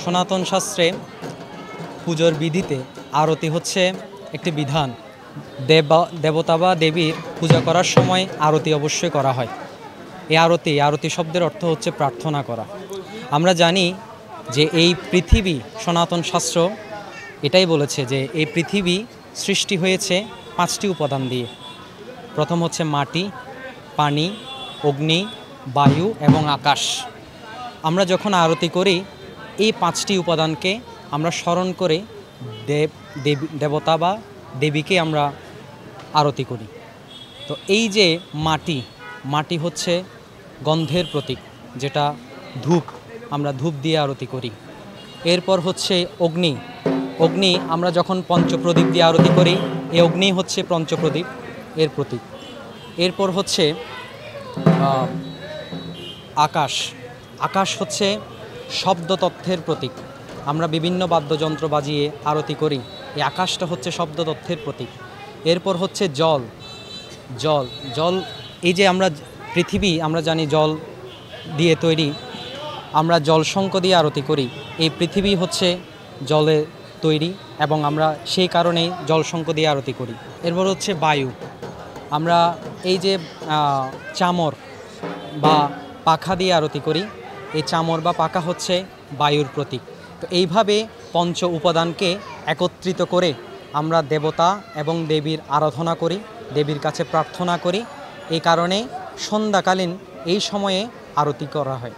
সনাতন শাস্ত্রে পুজোর বিধিতে আরতি হচ্ছে একটি বিধান। দেবতা বা দেবীর পূজা করার সময় আরতি অবশ্যই করা হয়। এই আরতি শব্দের অর্থ হচ্ছে প্রার্থনা করা। আমরা জানি যে এই পৃথিবী, সনাতন শাস্ত্র এটাই বলেছে যে এই পৃথিবী সৃষ্টি হয়েছে 5টি উপাদান দিয়ে। প্রথম হচ্ছে মাটি, পানি, অগ্নি, বায়ু এবং আকাশ। আমরা যখন আরতি করি এই 5টি উপাদানকে আমরা স্মরণ করে দেবতা বা দেবীকে আমরা আরতি করি। তো এই যে মাটি হচ্ছে গন্ধের প্রতীক, যেটা ধূপ, আমরা ধূপ দিয়ে আরতি করি। এরপর হচ্ছে অগ্নি আমরা যখন পঞ্চপ্রদীপ দিয়ে আরতি করি, এই অগ্নি হচ্ছে পঞ্চপ্রদীপ এর প্রতীক। এরপর হচ্ছে আকাশ হচ্ছে শব্দতত্ত্বের প্রতীক। আমরা বিভিন্ন বাদ্যযন্ত্র বাজিয়ে আরতি করি, এই আকাশটা হচ্ছে শব্দতত্ত্বের প্রতীক। এরপর হচ্ছে জল, এই যে আমরা পৃথিবী, আমরা জানি জল দিয়ে তৈরি, আমরা জলশঙ্খ দিয়ে আরতি করি। এই পৃথিবী হচ্ছে জলে তৈরি এবং আমরা সেই কারণেই জলশঙ্খ দিয়ে আরতি করি। এরপর হচ্ছে বায়ু, আমরা এই যে চামর বা পাখা দিয়ে আরতি করি, এই চামর বা পাখা হচ্ছে বায়ুর প্রতীক। তো এইভাবে পঞ্চ উপাদানকে একত্রিত করে আমরা দেবতা এবং দেবীর আরাধনা করি, দেবীর কাছে প্রার্থনা করি। এই কারণে সন্ধ্যাকালীন এই সময়ে আরতি করা হয়।